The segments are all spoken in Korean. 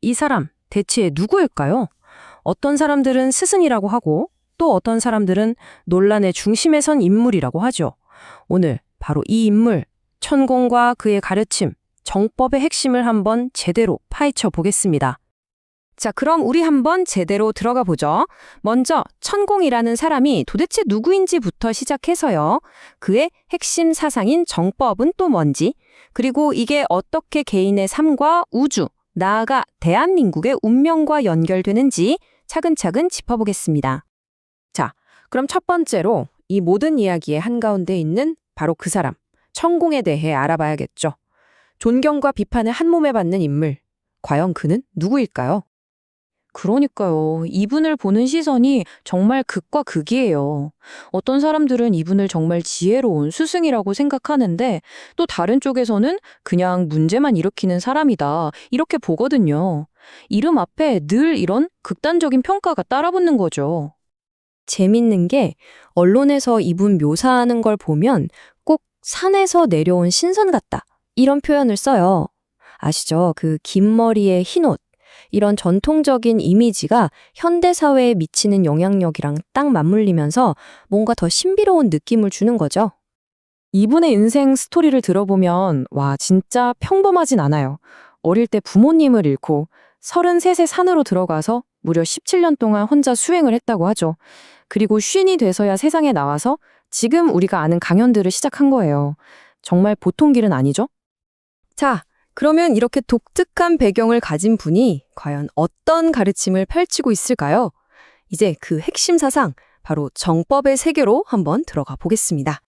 이 사람 대체 누구일까요? 어떤 사람들은 스승이라고 하고 또 어떤 사람들은 논란의 중심에 선 인물이라고 하죠. 오늘 바로 이 인물, 천공과 그의 가르침, 정법의 핵심을 한번 제대로 파헤쳐 보겠습니다. 자, 그럼 우리 한번 제대로 들어가 보죠. 먼저 천공이라는 사람이 도대체 누구인지부터 시작해서요. 그의 핵심 사상인 정법은 또 뭔지, 그리고 이게 어떻게 개인의 삶과 우주, 나아가 대한민국의 운명과 연결되는지 차근차근 짚어보겠습니다. 자, 그럼 첫 번째로 이 모든 이야기의 한가운데 있는 바로 그 사람, 천공에 대해 알아봐야겠죠. 존경과 비판을 한몸에 받는 인물, 과연 그는 누구일까요? 그러니까요. 이분을 보는 시선이 정말 극과 극이에요. 어떤 사람들은 이분을 정말 지혜로운 스승이라고 생각하는데 또 다른 쪽에서는 그냥 문제만 일으키는 사람이다. 이렇게 보거든요. 이름 앞에 늘 이런 극단적인 평가가 따라붙는 거죠. 재밌는 게 언론에서 이분 묘사하는 걸 보면 꼭 산에서 내려온 신선 같다. 이런 표현을 써요. 아시죠? 그 긴 머리에 흰 옷. 이런 전통적인 이미지가 현대사회에 미치는 영향력이랑 딱 맞물리면서 뭔가 더 신비로운 느낌을 주는 거죠. 이분의 인생 스토리를 들어보면 와, 진짜 평범하진 않아요. 어릴 때 부모님을 잃고 33세 산으로 들어가서 무려 17년 동안 혼자 수행을 했다고 하죠. 그리고 쉰이 돼서야 세상에 나와서 지금 우리가 아는 강연들을 시작한 거예요. 정말 보통 길은 아니죠? 자, 그러면 이렇게 독특한 배경을 가진 분이 과연 어떤 가르침을 펼치고 있을까요? 이제 그 핵심 사상, 바로 정법의 세계로 한번 들어가 보겠습니다.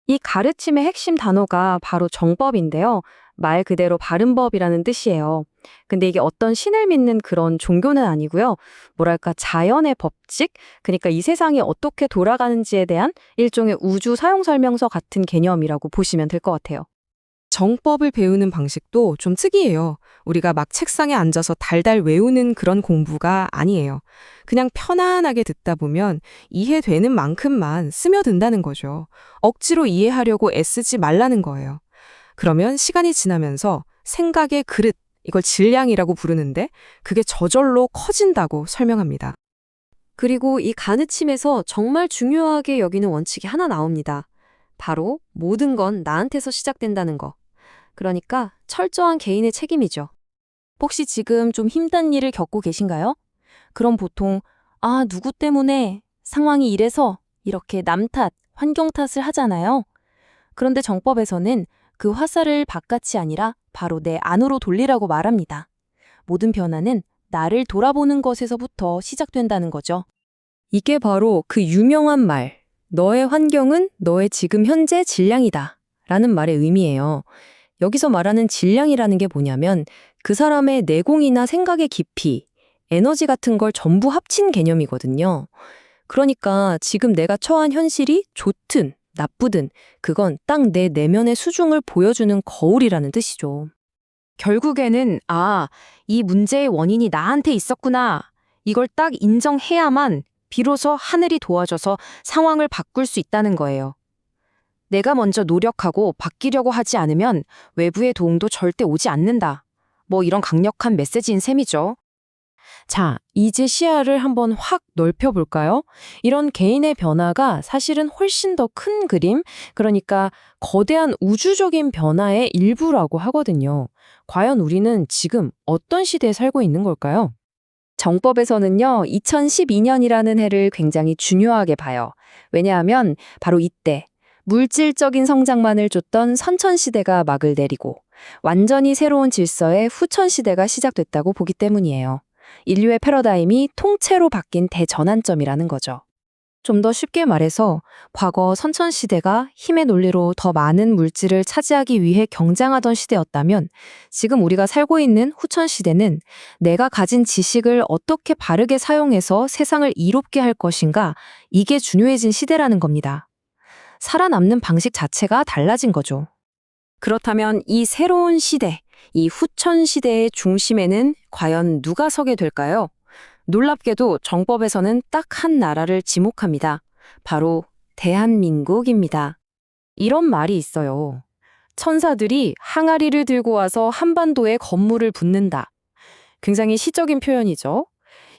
이 가르침의 핵심 단어가 바로 정법인데요. 말 그대로 바른 법이라는 뜻이에요. 근데 이게 어떤 신을 믿는 그런 종교는 아니고요. 뭐랄까 자연의 법칙? 그러니까 이 세상이 어떻게 돌아가는지에 대한 일종의 우주 사용 설명서 같은 개념이라고 보시면 될 것 같아요. 정법을 배우는 방식도 좀 특이해요. 우리가 막 책상에 앉아서 달달 외우는 그런 공부가 아니에요. 그냥 편안하게 듣다 보면 이해되는 만큼만 스며든다는 거죠. 억지로 이해하려고 애쓰지 말라는 거예요. 그러면 시간이 지나면서 생각의 그릇, 이걸 질량이라고 부르는데 그게 저절로 커진다고 설명합니다. 그리고 이 가르침에서 정말 중요하게 여기는 원칙이 하나 나옵니다. 바로 모든 건 나한테서 시작된다는 거. 그러니까 철저한 개인의 책임이죠. 혹시 지금 좀 힘든 일을 겪고 계신가요? 그럼 보통 누구 때문에 상황이 이래서 이렇게 남 탓, 환경 탓을 하잖아요. 그런데 정법에서는 그 화살을 바깥이 아니라 바로 내 안으로 돌리라고 말합니다. 모든 변화는 나를 돌아보는 것에서부터 시작된다는 거죠. 이게 바로 그 유명한 말, 너의 환경은 너의 지금 현재 질량이다 라는 말의 의미예요. 여기서 말하는 질량이라는 게 뭐냐면 그 사람의 내공이나 생각의 깊이, 에너지 같은 걸 전부 합친 개념이거든요. 그러니까 지금 내가 처한 현실이 좋든 나쁘든 그건 딱 내 내면의 수중을 보여주는 거울이라는 뜻이죠. 결국에는 이 문제의 원인이 나한테 있었구나. 이걸 딱 인정해야만 비로소 하늘이 도와줘서 상황을 바꿀 수 있다는 거예요. 내가 먼저 노력하고 바뀌려고 하지 않으면 외부의 도움도 절대 오지 않는다. 뭐 이런 강력한 메시지인 셈이죠. 자, 이제 시야를 한번 확 넓혀볼까요? 이런 개인의 변화가 사실은 훨씬 더 큰 그림, 그러니까 거대한 우주적인 변화의 일부라고 하거든요. 과연 우리는 지금 어떤 시대에 살고 있는 걸까요? 정법에서는요, 2012년이라는 해를 굉장히 중요하게 봐요. 왜냐하면 바로 이때 물질적인 성장만을 쫓던 선천시대가 막을 내리고 완전히 새로운 질서의 후천시대가 시작됐다고 보기 때문이에요. 인류의 패러다임이 통째로 바뀐 대전환점이라는 거죠. 좀 더 쉽게 말해서 과거 선천시대가 힘의 논리로 더 많은 물질을 차지하기 위해 경쟁하던 시대였다면 지금 우리가 살고 있는 후천시대는 내가 가진 지식을 어떻게 바르게 사용해서 세상을 이롭게 할 것인가, 이게 중요해진 시대라는 겁니다. 살아남는 방식 자체가 달라진 거죠. 그렇다면 이 새로운 시대, 이 후천 시대의 중심에는 과연 누가 서게 될까요? 놀랍게도 정법에서는 딱 한 나라를 지목합니다. 바로 대한민국입니다. 이런 말이 있어요. 천사들이 항아리를 들고 와서 한반도에 건물을 붓는다. 굉장히 시적인 표현이죠.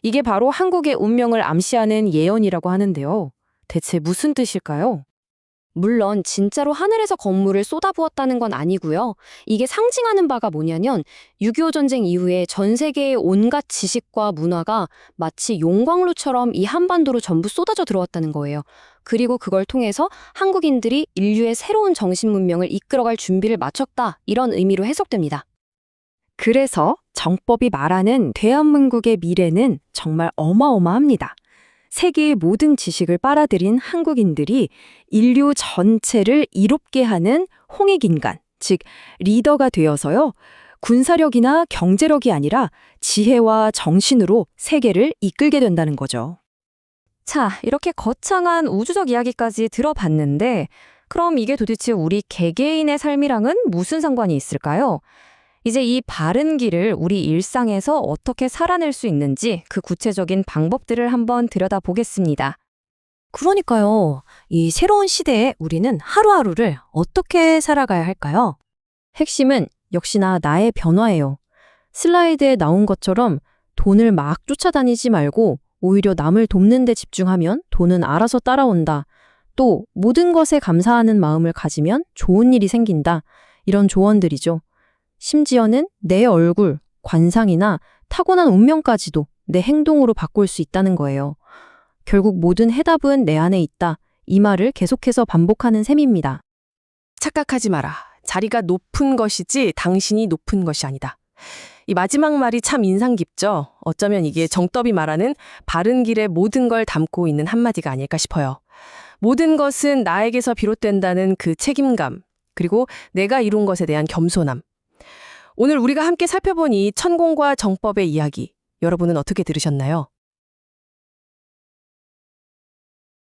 이게 바로 한국의 운명을 암시하는 예언이라고 하는데요. 대체 무슨 뜻일까요? 물론 진짜로 하늘에서 건물을 쏟아부었다는 건 아니고요. 이게 상징하는 바가 뭐냐면 6.25 전쟁 이후에 전 세계의 온갖 지식과 문화가 마치 용광로처럼 이 한반도로 전부 쏟아져 들어왔다는 거예요. 그리고 그걸 통해서 한국인들이 인류의 새로운 정신 문명을 이끌어갈 준비를 마쳤다. 이런 의미로 해석됩니다. 그래서 정법이 말하는 대한민국의 미래는 정말 어마어마합니다. 세계의 모든 지식을 빨아들인 한국인들이 인류 전체를 이롭게 하는 홍익인간, 즉 리더가 되어서요. 군사력이나 경제력이 아니라 지혜와 정신으로 세계를 이끌게 된다는 거죠. 자, 이렇게 거창한 우주적 이야기까지 들어봤는데 그럼 이게 도대체 우리 개개인의 삶이랑은 무슨 상관이 있을까요? 이제 이 바른 길을 우리 일상에서 어떻게 살아낼 수 있는지 그 구체적인 방법들을 한번 들여다보겠습니다. 그러니까요. 이 새로운 시대에 우리는 하루하루를 어떻게 살아가야 할까요? 핵심은 역시나 나의 변화예요. 슬라이드에 나온 것처럼 돈을 막 쫓아다니지 말고 오히려 남을 돕는 데 집중하면 돈은 알아서 따라온다. 또 모든 것에 감사하는 마음을 가지면 좋은 일이 생긴다. 이런 조언들이죠. 심지어는 내 얼굴, 관상이나 타고난 운명까지도 내 행동으로 바꿀 수 있다는 거예요. 결국 모든 해답은 내 안에 있다. 이 말을 계속해서 반복하는 셈입니다. 착각하지 마라. 자리가 높은 것이지 당신이 높은 것이 아니다. 이 마지막 말이 참 인상 깊죠? 어쩌면 이게 정법이 말하는 바른 길에 모든 걸 담고 있는 한마디가 아닐까 싶어요. 모든 것은 나에게서 비롯된다는 그 책임감, 그리고 내가 이룬 것에 대한 겸손함. 오늘 우리가 함께 살펴본 이 천공과 정법의 이야기, 여러분은 어떻게 들으셨나요?